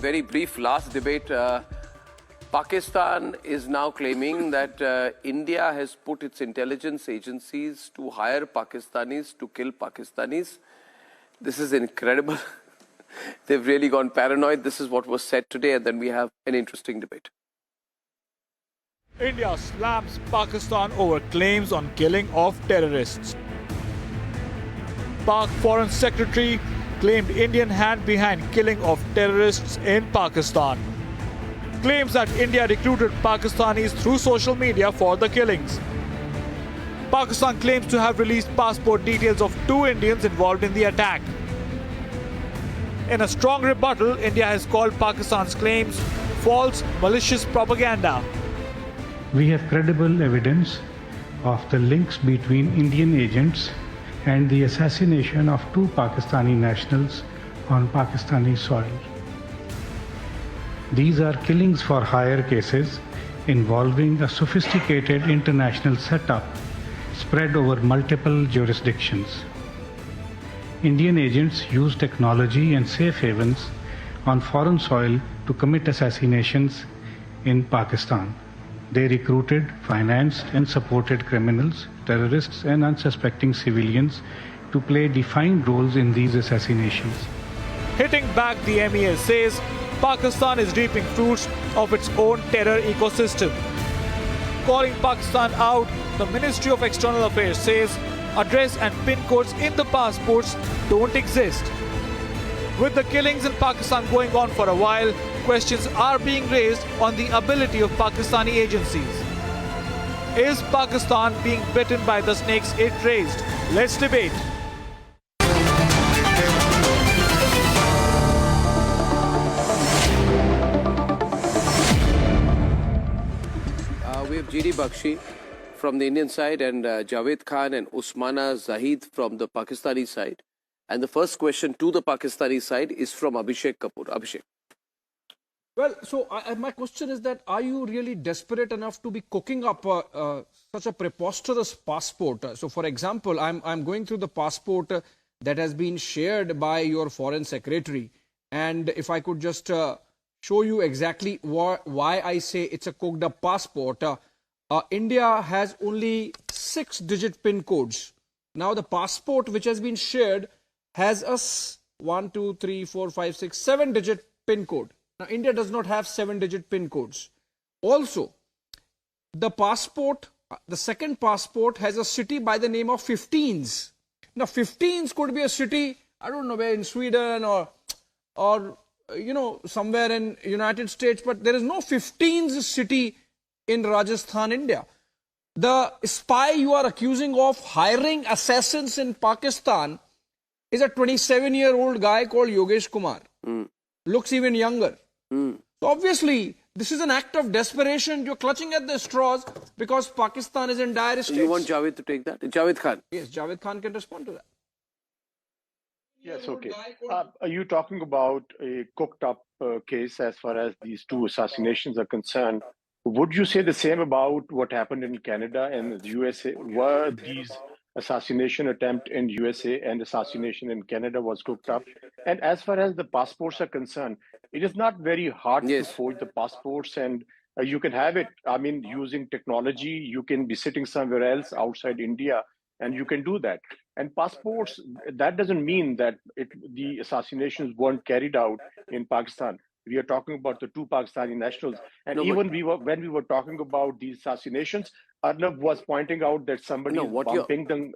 Very brief last debate. Pakistan is now claiming that India has put its intelligence agencies to hire Pakistanis to kill Pakistanis. This is incredible. They've really gone paranoid. This is what was said today, and then we have an interesting debate. India slams Pakistan over claims on killing of terrorists. Pak Foreign Secretary claimed Indian hand behind killing of terrorists in Pakistan. Claims that India recruited Pakistanis through social media for the killings. Pakistan claims to have released passport details of 2 Indians involved in the attack. In a strong rebuttal, India has called Pakistan's claims false, malicious propaganda. We have credible evidence of the links between Indian agents and the assassination of 2 Pakistani nationals on Pakistani soil. These are killings for hire cases involving a sophisticated international setup spread over multiple jurisdictions. Indian agents use technology and safe havens on foreign soil to commit assassinations in Pakistan. They recruited, financed and supported criminals, terrorists and unsuspecting civilians to play defined roles in these assassinations. Hitting back, the MEA says Pakistan is reaping fruits of its own terror ecosystem. Calling Pakistan out, the Ministry of External Affairs says address and PIN codes in the passports don't exist. With the killings in Pakistan going on for a while, questions are being raised on the ability of Pakistani agencies. Is Pakistan being bitten by the snakes it raised? Let's debate. We have GD Bakshi from the Indian side and Javed Khan and Usmana Zahid from the Pakistani side. And the first question to the Pakistani side is from Abhishek Kapoor. Abhishek. Well, so my question is that are you really desperate enough to be cooking up such a preposterous passport? So, for example, I'm going through the passport that has been shared by your foreign secretary. And if I could just show you exactly why I say it's a cooked up passport. India has only 6-digit PIN codes. Now, the passport which has been shared has a 1, 2, 3, 4, 5, 6, 7-digit PIN code. Now, India does not have 7-digit PIN codes. Also, the passport, the second passport has a city by the name of 15s. Now, 15s could be a city, I don't know where, in Sweden or you know, somewhere in United States, but there is no 15s city in Rajasthan, India. The spy you are accusing of hiring assassins in Pakistan is a 27-year-old guy called Yogesh Kumar. Looks even younger. So obviously, this is an act of desperation. You're clutching at the straws because Pakistan is in dire straits. You want Javed to take that? Javed Khan. Yes, Javed Khan can respond to that. Yes, okay. Are you talking about a cooked up case as far as these 2 assassinations are concerned? Would you say the same about what happened in Canada and the USA? Were these assassination attempt in USA and assassination in Canada was cooked up? And as far as the passports are concerned, it is not very hard to forge the passports, and you can have it, I mean, using technology. You can be sitting somewhere else outside India and you can do that. And passports, that doesn't mean that the assassinations weren't carried out in Pakistan. We are talking about the 2 Pakistani nationals. And when we were talking about these assassinations, Arnab was pointing out that somebody is bumping them,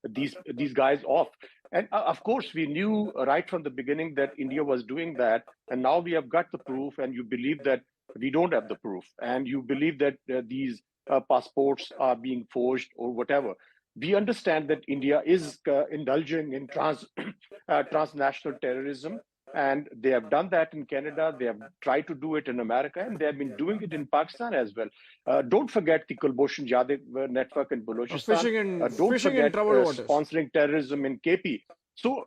these guys off. And of course, we knew right from the beginning that India was doing that. And now we have got the proof, and you believe that we don't have the proof. And you believe that these passports are being forged or whatever. We understand that India is indulging in transnational terrorism, and they have done that in Canada. They have tried to do it in America, and they have been doing it in Pakistan as well. Don't forget the Kulbhushan Yadav network in Balochistan. Don't forget sponsoring terrorism in KP. So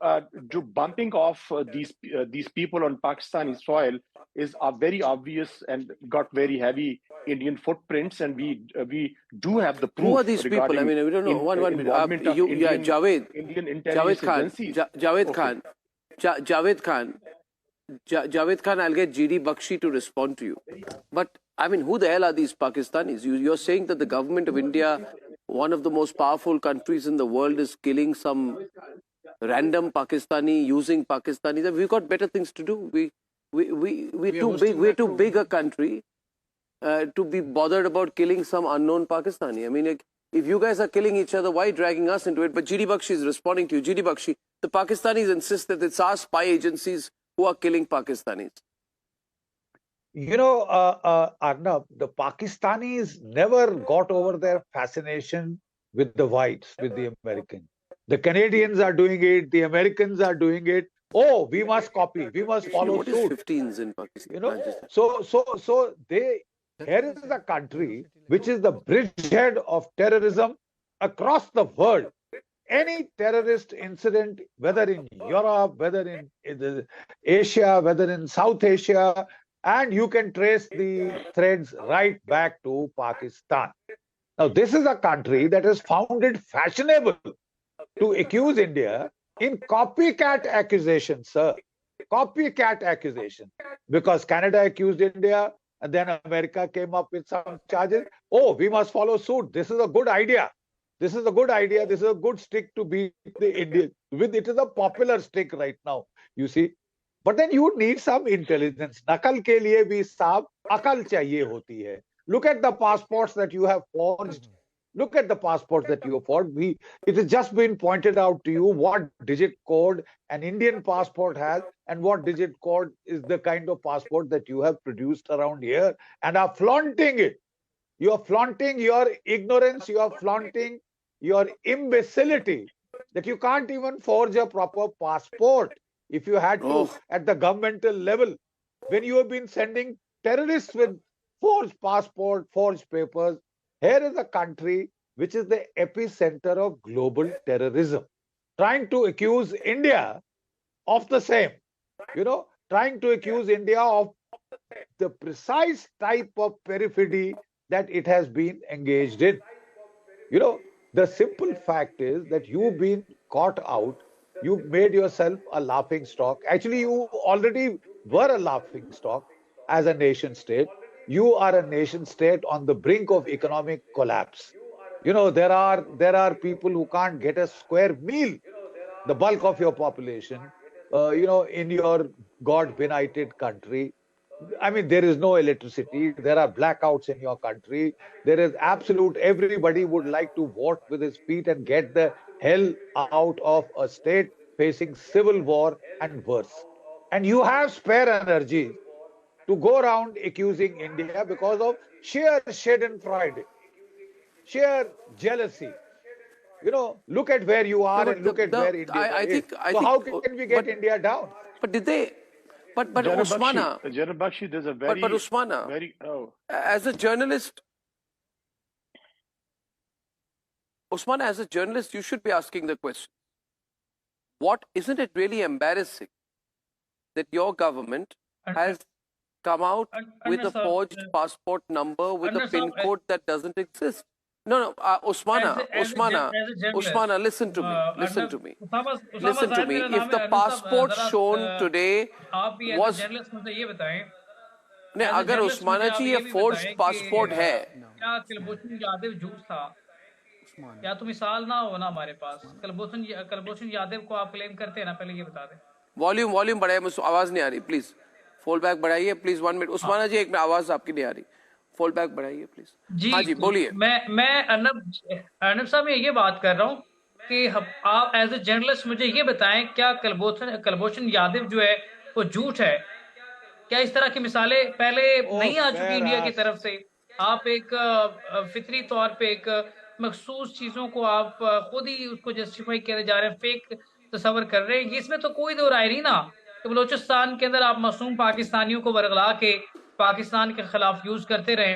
bumping off these people on Pakistani soil is very obvious and got very heavy Indian footprints, and we do have the proof. Who are these people? I mean, we don't know. One minute. Javed. Indian intelligence agencies. Javed Khan. Javed Khan, I'll get GD Bakshi to respond to you. But I mean, who the hell are these Pakistanis? You're saying that the government of India, one of the most powerful countries in the world, is killing some random Pakistani using Pakistanis. We've got better things to do. We're too big. We're too big a country to be bothered about killing some unknown Pakistani. I mean, like, if you guys are killing each other, why dragging us into it? But GD Bakshi is responding to you. GD Bakshi, the Pakistanis insist that it's our spy agencies who are killing Pakistanis. You know, Arnab, the Pakistanis never got over their fascination with the whites, with the Americans. The Canadians are doing it, the Americans are doing it. Oh, we must copy, we must follow what suit. Is 15s in Pakistan? You know, so here is a country which is the bridgehead of terrorism across the world. Any terrorist incident, whether in Europe, whether in Asia, whether in South Asia, and you can trace the threads right back to Pakistan. Now, this is a country that has found it fashionable to accuse India in copycat accusations, sir. Copycat accusation. Because Canada accused India, and then America came up with some charges. Oh, we must follow suit. This is a good idea. This is a good idea. This is a good stick to beat the Indians with. It is a popular stick right now, you see. But then you need some intelligence. Nakal ke liye bhi saab akal chahiye hoti hai. Look at the passports that you have forged. Look at the passports that you have forged. It has just been pointed out to you what digit code an Indian passport has and what digit code is the kind of passport that you have produced around here and are flaunting it. You are flaunting your ignorance. You are flaunting your imbecility that you can't even forge a proper passport if you had to at the governmental level. When you have been sending terrorists with forged passport, forged papers, here is a country which is the epicenter of global terrorism, trying to accuse India of the same, trying to accuse India of the precise type of perfidy that it has been engaged in. The simple fact is that you've been caught out, you've made yourself a laughing stock. Actually, you already were a laughing stock as a nation state. You are a nation state on the brink of economic collapse. There are people who can't get a square meal, the bulk of your population, in your God-benighted country. I mean, there is no electricity. There are blackouts in your country. There is everybody would like to vote with his feet and get the hell out of a state facing civil war and worse. And you have spare energy to go around accusing India because of sheer schadenfreude, sheer jealousy. Look at where you are and look at where India is. So how can we get India down? But did they? But Usmana, General Bakshi, there's a very... But Usmana, as a journalist, Usmana, as a journalist, you should be asking the question. Isn't it really embarrassing that your government has come out with a forged passport number with a pin code that doesn't exist? No, Usmana, listen to me. If the passport shown today was... नहीं, अगर उस्माना जी ये forged passport है, क्या कुलभूषण यादव झूठ था? क्या तुम मिसाल ना हो ना हमारे पास? कुलभूषण यादव को आप क्लेम करते हैं ना, पहले ये बता दें. वॉल्यूम बढ़ाइए, मुझे आवाज नहीं आ रही, प्लीज फोल बैक बढ़ाइए, प्लीज 1 मिनट. उस्माना जी, एक मिनट, आवाज आपकी नहीं आ रही, फोल बैक बढ़ाइए प्लीज. हाँ जी, बोलिए. मैं अर्नब साहब, मैं ये बात कर रहा हूँ कि आप एज ए जर्नलिस्ट मुझे ये बताएं, क्या कुलभूषण यादव जो है वो झूठ है? क्या इस तरह की मिसालें पहले नहीं आ चुकी इंडिया की तरफ से? आप एक फितरी तौर पे एक मखसूस चीजों को आप खुद ही उसको जस्टिफाई करे जा रहे हैं, फेक तस्वर कर रहे हैं. इसमें तो कोई दो राय नहीं ना कि बलोचिस्तान के अंदर आप मासूम पाकिस्तानियों को वरगला के पाकिस्तान के खिलाफ यूज करते रहे.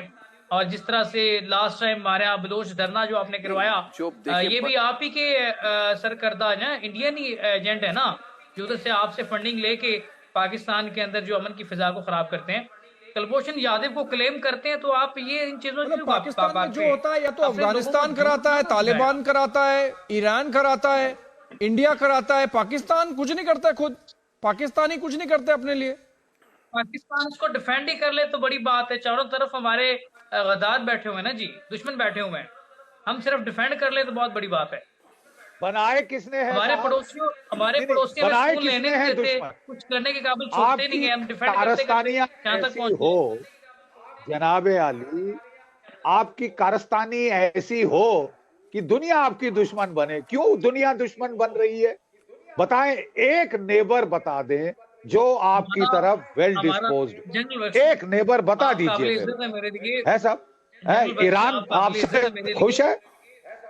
और जिस तरह से लास्ट टाइम हमारे यहाँ बलोच धरना जो आपने करवाया, ये भी आप ही के सरकर्दा है, इंडियन ही एजेंट है ना, जो उधर से आपसे फंडिंग लेके पाकिस्तान के अंदर जो अमन की फिजा को खराब करते हैं. कुलभूषण यादव को क्लेम करते हैं, तो आप ये इन चीजों से पाकिस्तान में जो होता है या तो अफगानिस्तान कराता है, तालिबान कराता है, ईरान कराता है, इंडिया कराता है, पाकिस्तान कुछ नहीं करता है खुद. पाकिस्तानी कुछ नहीं करते अपने लिए? पाकिस्तान इसको डिफेंड ही कर ले तो बड़ी बात है। चारों तरफ हमारे गद्दार बैठे हुए हैं ना जी, दुश्मन बैठे हुए हैं। हम सिर्फ डिफेंड कर ले तो बहुत बड़ी बात है। बनाए किसने हैं हमारे साहब? पड़ोसियों हमें बनाए सुकून लेने किसने नहीं हैं देते, दुश्मन? कुछ करने के काबिल छोड़ते नहीं आपकी है, हम डिफेंड करते करते कारस्तानियां यहाँ तक ऐसी पहुंचे। हो, जनाबे आली, आपकी कारस्तानी ऐसी हो कि दुनिया आपकी दुश्मन बने। क्यों दुनिया दुश्मन बन रही है? बताएं, एक नेबर बता दें जो आपकी तरफ वेल हमारा डिस्पोज्ड। जनरल एक नेबर बता दीजिए काबिल मेरे इज्जत है मेरे लिए। है साहब? है जनरल ईरान आप काबिल इज्जत है आपसे मेरे खुश लिए। है?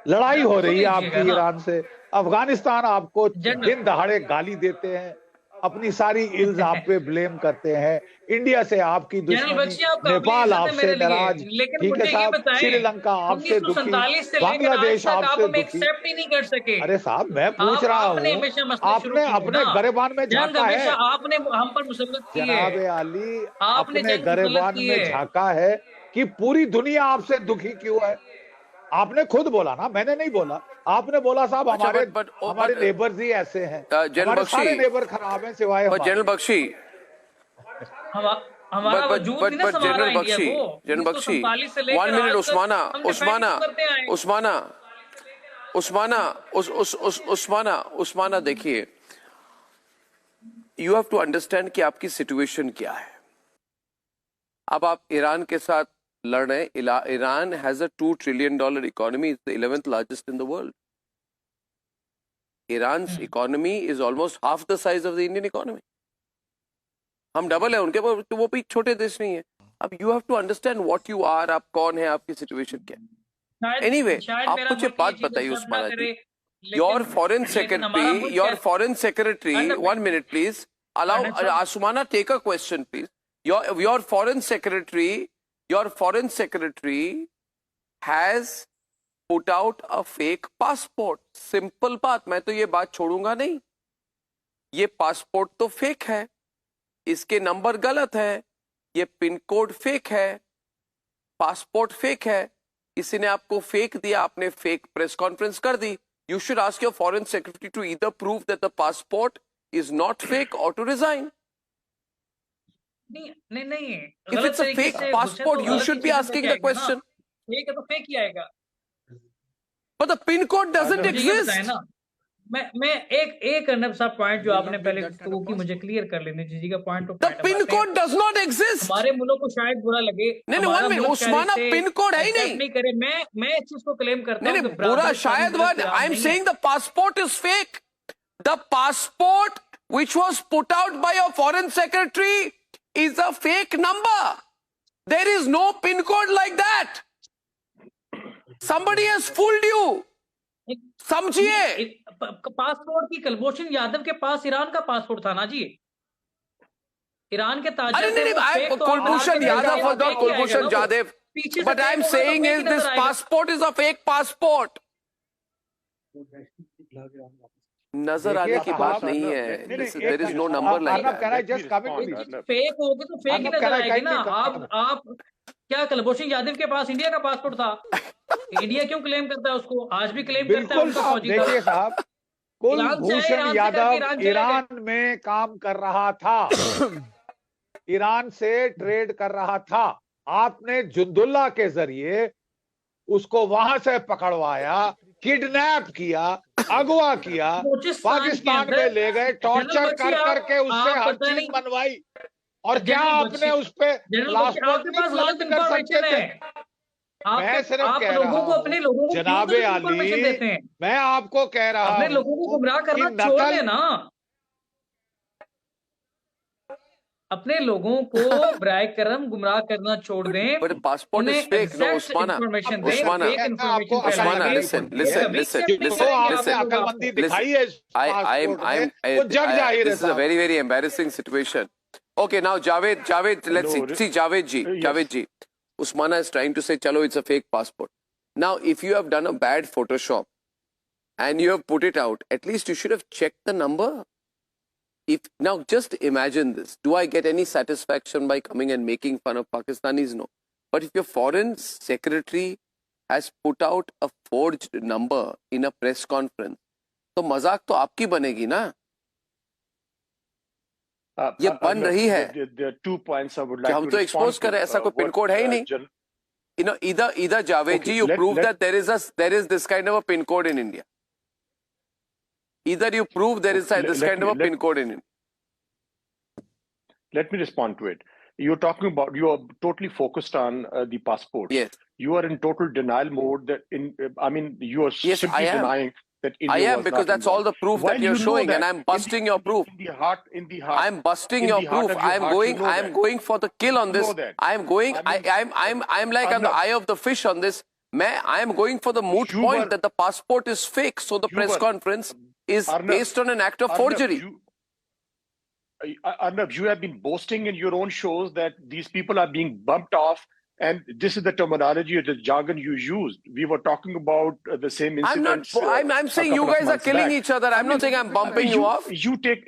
लड़ाई हो सुन रही है लीजिएगा आपकी ना। ईरान से। अफगानिस्तान आपको जनरल दिन दहाड़े गाली देते हैं, अपनी सारी इल्ज आप पे ब्लेम करते हैं। इंडिया से आपकी जनरल दुश्मनी, बख्शी आप काबिल नेपाल इज्जत है आपसे मेरे लिए, नाराज, लेकिन ठीक है मुझे ये साहब, बताएं श्रीलंका आपसे दुखी, 1947 से लेकर आज बांग्लादेश तक आप आपसे हमें दुखी। एक्सेप्ट ही नहीं कर सके। अरे साहब, मैं पूछ रहा आपने हूँ, हमेशा मसले शुरू आपने किए अपने ना। गरेबान में जंग झांका हमेशा है? आपने हम पर मुसल्लत की है। जनाबे आली, आपने अपने जंग मुसल्लत गरेबान की में है। झांका है कि पूरी दुनिया आपसे दुखी क्यों है? आपने खुद बोला ना, मैंने नहीं बोला। आपने बोला साहब अच्छा, हमारे नेबर्स ही ऐसे हैं, जनरल हमारे बख्शी, सारे नेबर खराब हैं सिवाय हमारे। जनरल बख्शी, हमारा वजूद नहीं ना संभाला इंडिया को। जनरल बख्शी, 1947 से 1 लेकर मिनट, आज तक हम डिफेंड क्यों करते आए? उस्माना देखिए, यू हैव टू अंडरस्टैंड कि आपकी सिचुएशन क्या है। अब आप ईरान के साथ लड़ रहे हैं। Iran has a $2 trillion economy, is the 11th largest in the world. Iran's economy is almost half the size of the Indian economy. हम डबल है उनके, पर वो भी छोटे देश नहीं है। अब you have to understand what you are, आप कौन है, आपकी सिचुएशन क्या है। एनीवे, आप मुझे बात बताइए Usmana ji, your foreign secretary, 1 minute please, allow Usmana, take a question please. Your foreign secretary has put out a fake passport. Simple बात, मैं तो ये बात छोड़ूंगा नहीं। ये पासपोर्ट तो फेक है, इसके नंबर गलत है, ये पिन कोड फेक है, पासपोर्ट फेक है, किसी ने आपको फेक दिया, आपने फेक प्रेस कॉन्फ्रेंस कर दी। You should ask your foreign secretary to either prove that the passport is not fake और टू रिजाइन। नहीं, If it's a fake passport, you should be asking the question. Fake है तो fake ही आएगा। But the pin code doesn't exist. मैं एक अर्नब साहब point जो आपने पहले गुफ्तगू की, मुझे क्लियर कर लेने दीजिएगा point. The pin code does not exist. हमारे मुल्क को शायद बुरा लगे, नहीं, उस्माना, पिन कोड है ही नहीं करे। मैं इस चीज को क्लेम करता हूं। नहीं, बुरा शायद word, I am saying the passport is fake. The passport which was put out by your foreign secretary is a fake number. There is no pin code like that. Somebody has fooled you. समझिए, passport की कुलभूषण यादव के पास Iran का passport था ना जी। Iran के ताजिर अरे नहीं, Kulbhushan Yadav was not Kulbhushan Yadav. But I am saying is this passport is a fake passport. नजर आने की बात नहीं है। There is no number like that. Fake होगी तो फेक ही नजर आएगी ना। आप क्या कुलभूषण यादव के पास इंडिया का पासपोर्ट था? इंडिया क्यों क्लेम करता है उसको? आज भी क्लेम करता है उनका फौजी। देखिए साहब, कुलभूषण यादव ईरान में काम कर रहा था, ईरान से ट्रेड कर रहा था। आपने जुंदुल्ला के जरिए उसको वहां से पकड़वाया, किडनैप किया, अगवा किया, पाकिस्तान में ले गए, टॉर्चर कर करके उससे हर चीज बनवाई। और क्या आपने उस पे पासपोर्ट नहीं फ्लॉन्ट कर सकते थे? मैं सिर्फ कह रहा हूं जनाबे आली, मैं आपको कह रहा हूं, लोगों को गुमराह करना छोड़ देना। अपने लोगों को ब्राय करम गुमराह करना छोड़ दें। But passport is fake. No, Usmana. This is a very, very embarrassing situation. Okay, now Javed, let's see. Javed ji. Usmana is trying to say, chalo, it's a fake passport. Now, if you have done a bad Photoshop and you have put it out, at least you should have checked the number. Now, just imagine this. Do I get any satisfaction by coming and making fun of Pakistanis? No. But if your foreign secretary has put out a forged number in a press conference, तो मजाक तो आपकी बनेगी ना। ये बन रही है There are 2 points I would कि like हम to तो respond एक्सपोज कर रहे हैं, ऐसा to. कोई पिन कोड है ही नहीं. You know, either Javed ji, you prove that there is this kind of a pin code in India. Either you prove there is this kind of a pin code in India. Let me respond to it. You're talking about, you are totally focused on the passport. Yes. You are in total denial mode that you are Yes, simply I am. denying that India I am, was because not that's all involved. the proof While that you're you know showing, that and I'm busting your proof. In the heart, I'm busting your proof. I'm going for the kill on this. I'm like on the eye of the fish on this. I am going for the moot point that the passport is fake. So the press conference is based on an act of forgery. Arnab, you have been boasting in your own shows that these people are being bumped off, and this is the terminology or the jargon you used. We were talking about the same incidents. I'm saying you guys are killing each other. I'm not saying I'm bumping you off. You take.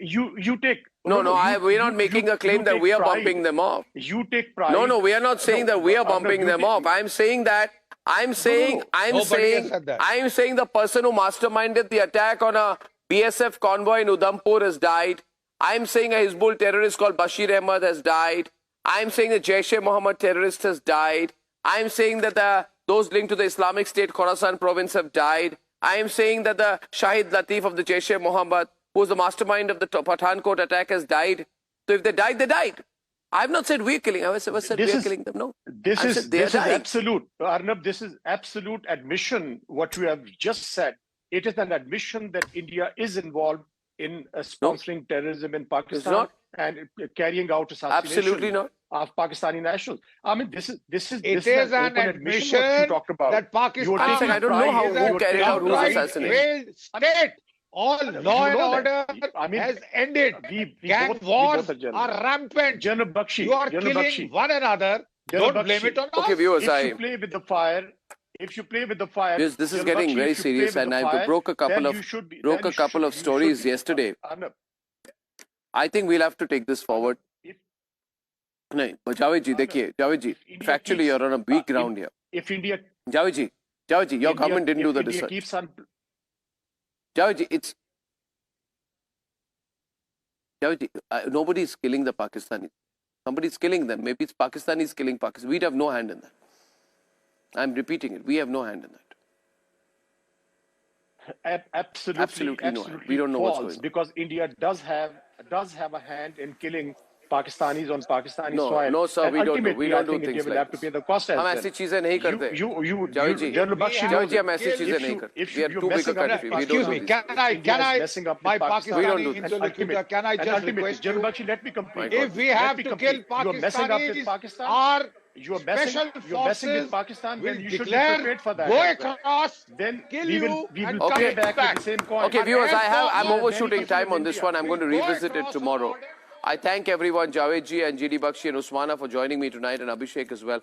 We're not making a claim that we are bumping them off. You take pride. No, we are not saying that we are bumping them off. I'm saying the person who masterminded the attack on a BSF convoy in Udhampur has died. I'm saying a Hizbul terrorist called Bashir Ahmad has died. I'm saying the Jaish-e-Mohammed terrorist has died. I'm saying that those linked to the Islamic State Khorasan province have died. I'm saying that the Shahid Latif of the Jaish-e-Mohammed, who was the mastermind of the Pathankot attack, has died. So if they died, they died. I've not said we're killing. I've never said we're killing them. No. This is absolute. Arnab, this is absolute admission. What you have just said. It is an admission that India is involved in sponsoring terrorism in Pakistan and carrying out assassination of Pakistani nationals. I mean, this is an admission what you talked about. That Pakistan I don't know who carried out whose assassination. State. All law and order has ended. Gang wars are rampant. You are killing one another. Don't blame it on us. Okay, viewers, if you play with the fire, this is getting very serious, and I broke a couple of stories yesterday. I think we'll have to take this forward. No, but Javed ji, factually you're on a weak ground here. If India, Javed ji, your government didn't do the research. Javed ji, nobody is killing the Pakistanis. Somebody is killing them. Maybe it's Pakistanis killing Pakistan. We'd have no hand in that. I'm repeating it. We have no hand in that. Absolutely no hand. We don't know what's going on. Because India does have a hand in killing Pakistanis on Pakistani soil. No, sir, we don't do. We don't do things like this. हम ऐसी चीजें नहीं करते. Javed ji, हम ऐसी चीजें नहीं करते. We are too big a country. We don't do this. Can I, my Pakistani interlocutor, can I just request you? Let me complete. If we have to kill Pakistanis, our special forces will declare, go across, then kill you, and come come back with the same coin. Okay, viewers, I'm overshooting time on this one. I'm going to revisit it tomorrow. I thank everyone, Javed ji and GD Bakshi and Usmana, for joining me tonight, and Abhishek as well.